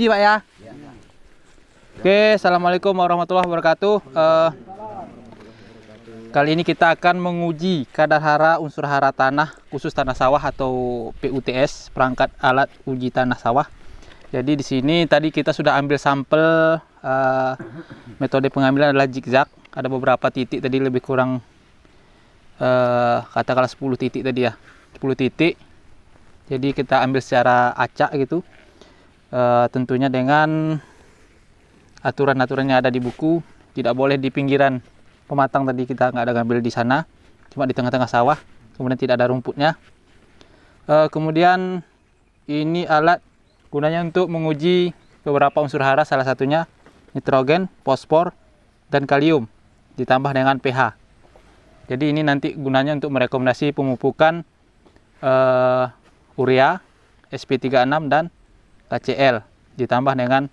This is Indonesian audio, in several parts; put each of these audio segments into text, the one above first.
Uji Pak ya. Oke, assalamualaikum warahmatullahi wabarakatuh. Kali ini kita akan menguji kadar hara unsur hara tanah khusus tanah sawah atau PUTS, perangkat alat uji tanah sawah. Jadi di sini tadi kita sudah ambil sampel, metode pengambilan adalah zigzag. Ada beberapa titik tadi, lebih kurang katakanlah 10 titik tadi ya, 10 titik. Jadi kita ambil secara acak gitu, tentunya dengan aturan-aturan yang ada di buku. Tidak boleh di pinggiran pematang, tadi kita nggak ada ngambil di sana, cuma di tengah-tengah sawah, kemudian tidak ada rumputnya. Kemudian ini alat gunanya untuk menguji beberapa unsur hara, salah satunya nitrogen, fosfor, dan kalium ditambah dengan pH. Jadi ini nanti gunanya untuk merekomendasi pemupukan urea, SP36 dan KCl ditambah dengan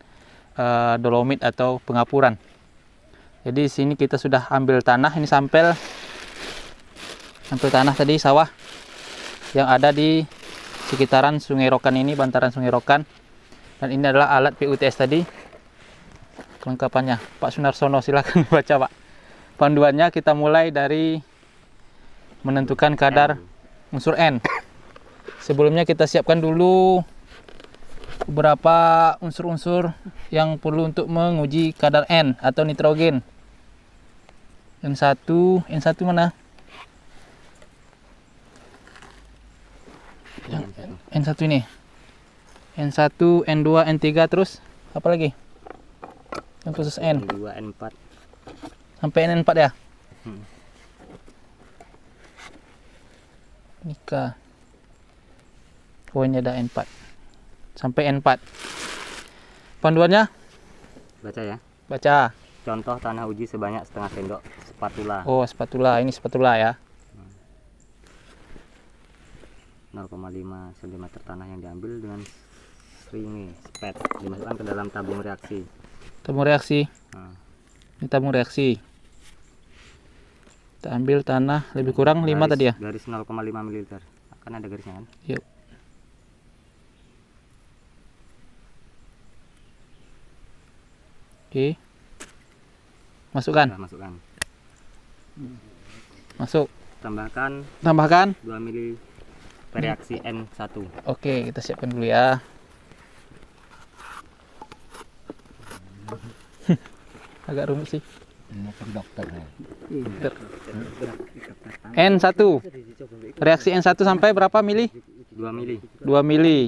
dolomit atau pengapuran. Jadi di sini kita sudah ambil tanah, ini sampel tanah tadi sawah yang ada di sekitaran Sungai Rokan ini, bantaran Sungai Rokan. Dan ini adalah alat PUTS tadi. Kelengkapannya Pak Sunarsono, silakan baca Pak. Panduannya kita mulai dari menentukan kadar unsur N. Sebelumnya kita siapkan dulu beberapa unsur-unsur yang perlu untuk menguji kadar N atau nitrogen. N1 mana? N1 ini. N1, N2, N3, terus apa lagi? Yang khusus N. N2, N4. Sampai N4 ya? Nikah. Oh, ini ada N4. Sampai N4. Panduannya? Baca ya. Baca. Contoh tanah uji sebanyak setengah sendok spatula. Oh, spatula. Ini spatula ya. 0,5 cm tanah yang diambil dengan seringai spet dimasukkan ke dalam tabung reaksi. Tabung reaksi. Ini tabung reaksi. Kita ambil tanah lebih kurang 5 tadi ya. Garis 0,5 ml. Akan ada garisnya kan? Yuk. Oke. Masukkan. Sudah masukkan. Masuk. Tambahkan 2 ml reaksi N1. Oke, kita siapkan dulu ya. Agak rumit sih. N1. Reaksi N1 sampai berapa mili? 2 mili. 2 mili.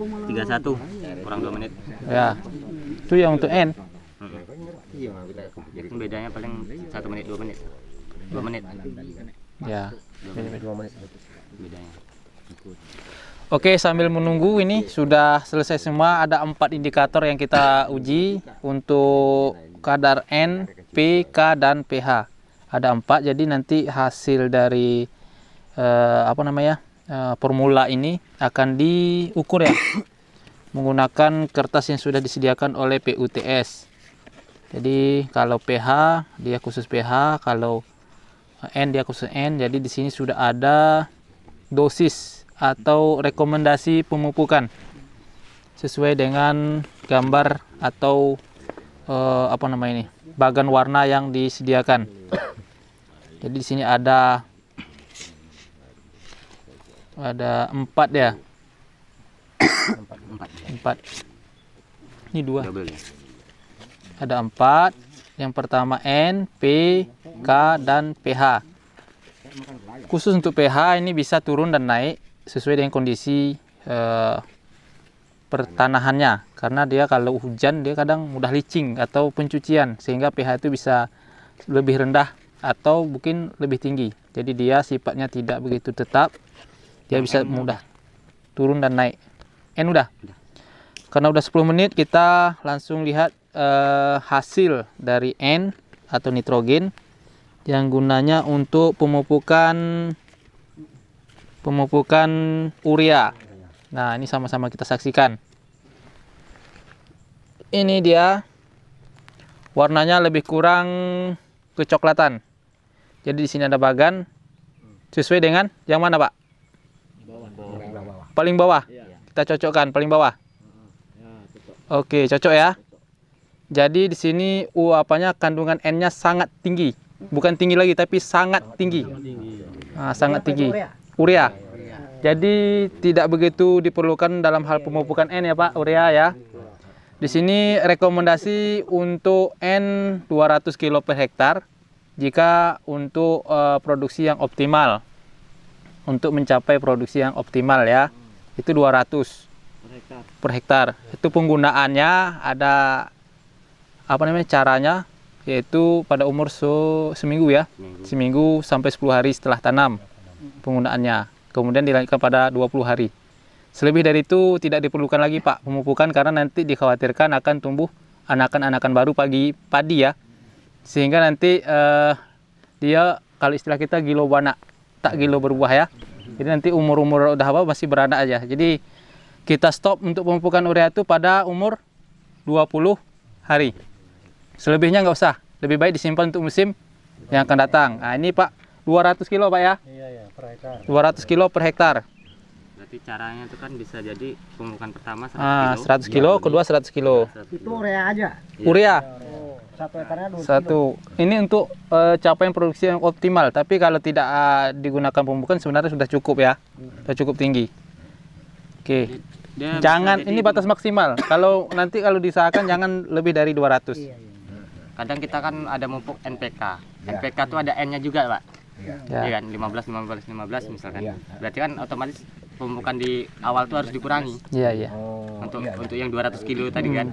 Tiga satu kurang 2 menit. Ya. Itu yang untuk N. Bedanya paling 1 menit 2 menit. 2 menit. Ya. 2 menit bedanya. Oke, sambil menunggu ini sudah selesai semua. Ada 4 indikator yang kita uji untuk kadar N, P, K, dan pH. Ada 4. Jadi nanti hasil dari formula ini akan diukur ya menggunakan kertas yang sudah disediakan oleh PUTS. Jadi kalau pH dia khusus pH, kalau N dia khusus N. Jadi di sini sudah ada dosis atau rekomendasi pemupukan sesuai dengan gambar atau bagan warna yang disediakan. Jadi di sini ada 4 ya. 4. Ini 2. Ada 4. Yang pertama N, P, K, dan pH. Khusus untuk pH ini bisa turun dan naik sesuai dengan kondisi pertanahannya, karena dia kalau hujan dia kadang mudah licin atau pencucian, sehingga pH itu bisa lebih rendah atau mungkin lebih tinggi. Jadi dia sifatnya tidak begitu tetap, dia bisa mudah turun dan naik. Udah. Karena udah 10 menit, kita langsung lihat hasil dari N atau nitrogen yang gunanya untuk pemupukan urea. Nah, ini sama-sama kita saksikan. Ini dia warnanya lebih kurang kecoklatan. Jadi di sini ada bagan sesuai dengan yang mana, Pak? Paling bawah. Kita cocokkan paling bawah. Oke, cocok ya. Jadi di sini kandungan N-nya sangat tinggi. Bukan tinggi lagi, tapi sangat tinggi. Nah, sangat tinggi. Urea. Jadi tidak begitu diperlukan dalam hal pemupukan N ya Pak, urea ya. Di sini rekomendasi untuk N 200 kilo per hektar jika untuk produksi yang optimal. Untuk mencapai produksi yang optimal ya, itu 200 per hektar. Itu penggunaannya ada caranya, yaitu pada umur seminggu ya, seminggu sampai 10 hari setelah tanam penggunaannya, kemudian dilanjutkan pada 20 hari. Selebih dari itu tidak diperlukan lagi Pak pemupukan, karena nanti dikhawatirkan akan tumbuh anakan-anakan baru padi ya, sehingga nanti dia kalau istilah kita gilo bana, tak gilo berbuah ya. Jadi nanti umur-umur udah masih beranak aja. Jadi kita stop untuk pemupukan urea itu pada umur 20 hari. Selebihnya nggak usah, lebih baik disimpan untuk musim yang akan datang. Nah ini Pak, 200 kilo Pak ya? Iya, per hektar. 200 kilo per hektar. Berarti caranya itu kan bisa jadi pemupukan pertama 100 kilo, kedua 100 kilo. Itu urea aja? Urea. Satu hekarnya 2 kilo. Ini untuk capaian produksi yang optimal, tapi kalau tidak digunakan pemupukan sebenarnya sudah cukup ya. Sudah cukup tinggi. Oke. Jangan, ini batas maksimal. Kalau diusahakan jangan lebih dari 200. Kadang kita kan ada mupuk NPK. NPK itu ada N-nya juga, Pak. Iya kan, 15 misalkan. Berarti kan otomatis pemupukan di awal itu harus dikurangi. Iya. Untuk yang 200 kilo tadi kan.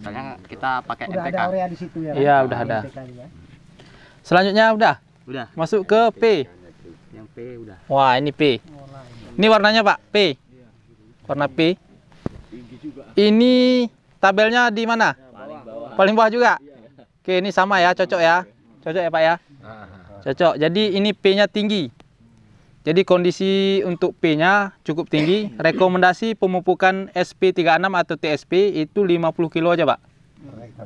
Soalnya kita pakai udah NPK. Ada urea di situ ya? Iya, udah ada. Selanjutnya udah. Masuk ke P. Yang P udah. Wah, ini P. Ini warnanya Pak, P. Warna P. Ini tabelnya di mana? Paling bawah juga. Oke, ini sama ya, cocok ya. Cocok ya Pak ya? Cocok. Jadi ini P-nya tinggi. Jadi kondisi untuk P-nya cukup tinggi. Rekomendasi pemupukan SP36 atau TSP itu 50 kilo aja Pak.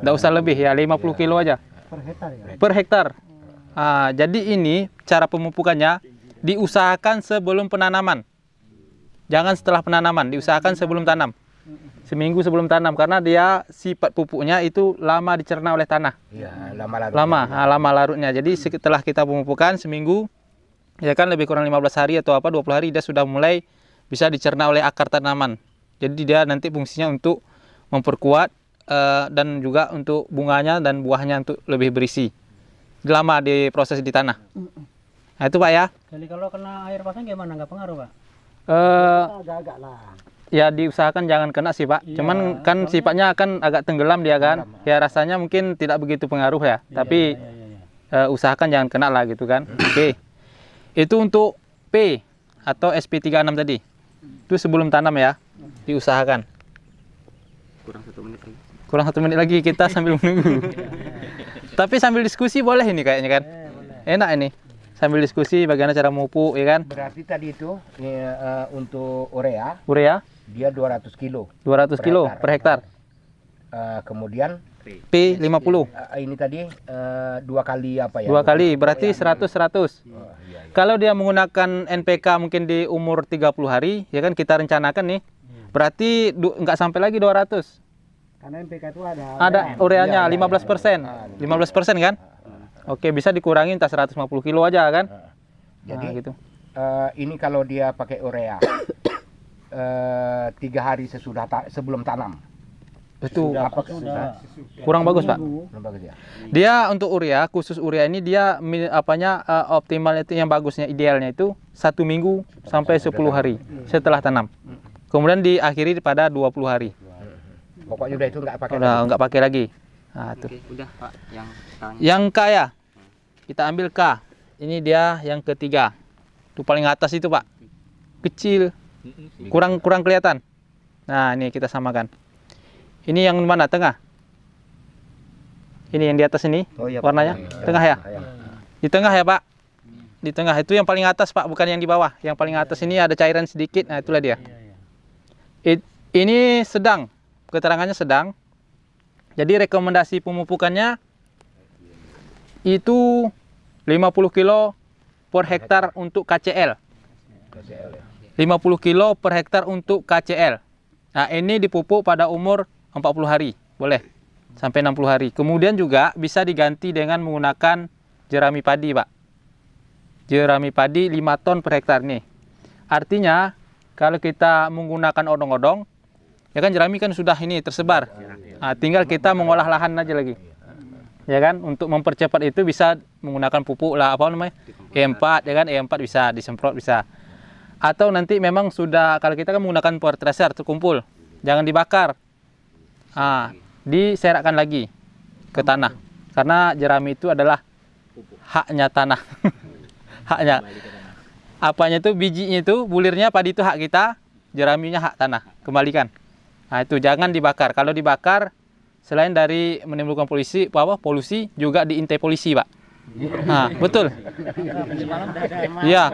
Nggak usah lebih ya, 50 kilo aja. Per hektar ya? Per hektar. Jadi ini cara pemupukannya diusahakan sebelum penanaman. Jangan setelah penanaman, diusahakan sebelum tanam. Seminggu sebelum tanam, karena dia sifat pupuknya itu lama dicerna oleh tanah. Iya, lama larutnya. Jadi setelah kita pemupukan seminggu, ya kan lebih kurang 15 hari atau 20 hari dia sudah mulai bisa dicerna oleh akar tanaman. Jadi dia nanti fungsinya untuk memperkuat dan juga untuk bunganya dan buahnya untuk lebih berisi. Lama diproses di tanah. Nah itu Pak ya. Jadi kalau kena air pasang gimana? Nggak pengaruh Pak? Agak-agak lah. Ya diusahakan jangan kena sih Pak. Iya, Cuman kan sifatnya akan agak tenggelam dia kan. Ya rasanya mungkin tidak begitu pengaruh ya. Tapi usahakan jangan kena lah gitu kan. Oke. Itu untuk P atau SP36 tadi. Itu sebelum tanam ya. Diusahakan. Kurang 1 menit lagi kita sambil menunggu. Tapi sambil diskusi boleh ini kayaknya kan. Enak ini. Sambil diskusi bagaimana cara memupuk ya kan. Berarti tadi itu untuk urea dia 200 kilo. 200 kilo per hektar. Kemudian P50. Ini tadi 2 kali apa ya? 2 kali berarti 100. Kalau dia menggunakan NPK mungkin di umur 30 hari ya kan, kita rencanakan nih. Berarti nggak sampai lagi 200. Karena NPK itu ada ureanya 15%. 15% kan? Oke, bisa dikurangi entah 150 kilo aja kan? Jadi gitu. Ini kalau dia pakai urea 3 hari sebelum tanam. Itu kurang bagus Pak. Kurang bagus ya. Dia untuk urea, khusus urea ini dia optimalnya itu yang bagusnya idealnya itu 1 minggu sampai 10 hari setelah tanam. kemudian diakhiri pada 20 hari. Pokoknya udah itu nggak pakai. Udah nggak pakai lagi. Nah, tuh. Oke, udah Pak yang tanya. Yang K ya, kita ambil K. Ini dia yang ketiga. Itu paling atas itu Pak, kecil, kurang kelihatan. Nah ini kita samakan. Ini yang mana, tengah? Ini yang di atas ini, Oh, iya, Pak. warnanya tengah ya? Di tengah ya Pak? Di tengah itu yang paling atas Pak, bukan yang di bawah. Yang paling atas ini ada cairan sedikit. Nah itulah dia. Ini sedang, keterangannya sedang. Jadi rekomendasi pemupukannya itu 50 kilo per hektar untuk KCL. 50 kilo per hektar untuk KCL. Nah, ini dipupuk pada umur 40 hari, boleh sampai 60 hari. Kemudian juga bisa diganti dengan menggunakan jerami padi, Pak. Jerami padi 5 ton per hektar nih. Artinya, kalau kita menggunakan odong-odong, ya kan jerami kan sudah ini tersebar. Nah, tinggal kita mengolah lahan aja lagi. Ya kan, untuk mempercepat itu bisa menggunakan pupuk lah, apa namanya, E4, ya kan, E4 bisa disemprot, bisa. Atau nanti memang sudah, kalau kita kan menggunakan power tracer terkumpul, jangan dibakar, diserakkan lagi ke tanah, karena jerami itu adalah haknya tanah. Haknya, apanya itu, bijinya itu, bulirnya padi itu hak kita, jeraminya hak tanah, kembalikan. Nah itu jangan dibakar, kalau dibakar selain dari menimbulkan polusi juga diintai polisi, Pak. Nah, betul. Iya.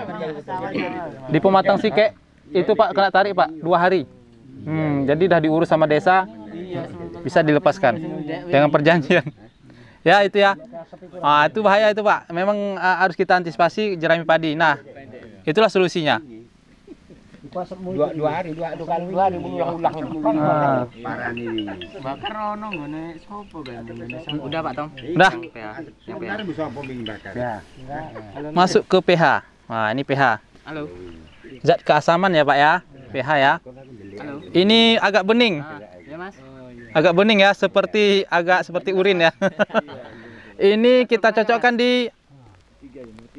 Di Pematang Sikek itu Pak kena tarik Pak 2 hari. Jadi dah diurus sama desa, bisa dilepaskan dengan perjanjian. Ya itu ya. Itu bahaya itu Pak. Memang harus kita antisipasi jerami padi. Nah, itulah solusinya. 2 hari ulang. Parah nih. Bakar ono nggone sopo kan? Udah Pak Tong. Udah. Yang PH. Ya. Masuk ke pH. Nah, ini pH. Halo. Zat keasaman ya Pak ya. pH ya. Halo. Ini agak bening. Ya Mas. Agak bening ya, agak seperti urin ya. Ini kita cocokkan di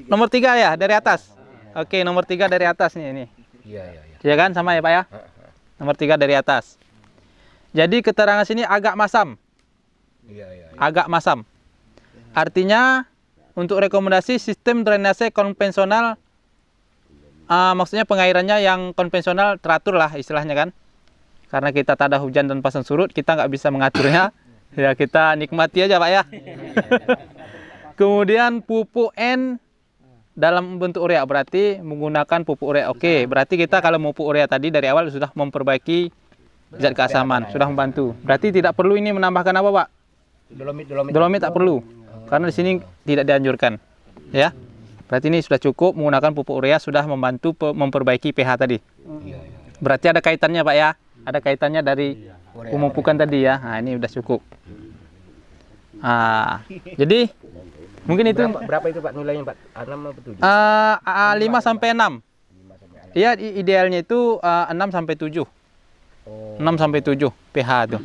nomor 3 ya, dari atas. Oke, nomor 3 dari atas nih ini. Iya. Ya kan, sama ya Pak ya? Nomor 3 dari atas. Jadi keterangan sini agak masam. Iya. Agak masam. Artinya untuk rekomendasi sistem drainase konvensional, maksudnya pengairannya yang konvensional teratur lah istilahnya kan. Karena kita tak ada hujan dan pasang surut, kita nggak bisa mengaturnya. Ya kita nikmati aja Pak ya. Kemudian pupuk N dalam bentuk urea, berarti menggunakan pupuk urea. Oke, berarti kita kalau mau pupuk urea tadi dari awal sudah memperbaiki zat keasaman, sudah membantu. Berarti tidak perlu ini menambahkan apa Pak? Dolomit tak perlu, karena di sini tidak dianjurkan. Ya, berarti ini sudah cukup menggunakan pupuk urea, sudah membantu memperbaiki pH tadi. Berarti ada kaitannya Pak ya? Ada kaitannya dari pemupukan tadi ya. Nah ini sudah cukup. Jadi mungkin itu berapa itu Pak nilainya Pak? 6 atau 7? 5 sampai 6. Iya, idealnya itu 6 sampai 7. 6 sampai 7 pH itu.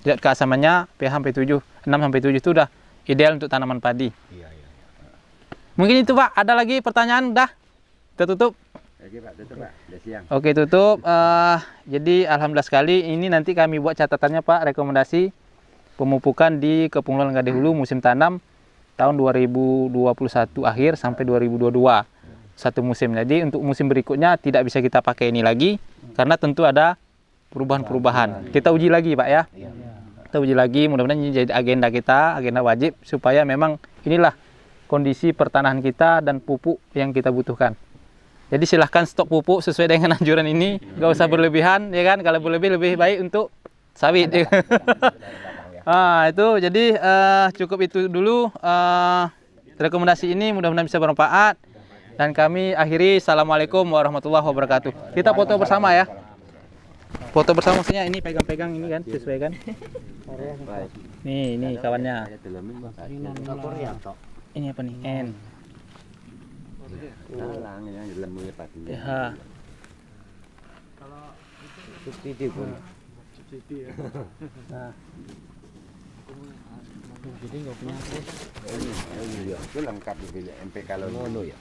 Zat keasamannya pH sampai 7. 6 sampai 7 itu udah ideal untuk tanaman padi. Iya. Mungkin itu Pak, ada lagi pertanyaan? Dah. Kita tutup. Oke Pak, tutup Pak. Udah siang. Oke, tutup. Jadi alhamdulillah sekali ini nanti kami buat catatannya Pak, rekomendasi pemupukan di Kepulauan Gadehulu musim tanam tahun 2021 akhir sampai 2022 satu musim. Jadi untuk musim berikutnya tidak bisa kita pakai ini lagi karena tentu ada perubahan-perubahan. Kita uji lagi Pak ya. Kita uji lagi, mudah-mudahan ini jadi agenda kita, agenda wajib supaya memang inilah kondisi pertanahan kita dan pupuk yang kita butuhkan. Jadi silahkan stok pupuk sesuai dengan anjuran ini, nggak usah berlebihan ya kan. Kalau berlebih lebih baik untuk sawit. Ya. Itu jadi cukup itu dulu rekomendasi ini, mudah-mudahan bisa bermanfaat dan kami akhiri. Assalamualaikum warahmatullahi wabarakatuh. Kita foto bersama ya, foto bersama maksudnya ini pegang-pegang ini kan sesuai kan. Nih ini kawannya, ini apa nih, N PH subsidi pun. Nah jadi nggak punya itu lengkap di MPK kalau ngono ya.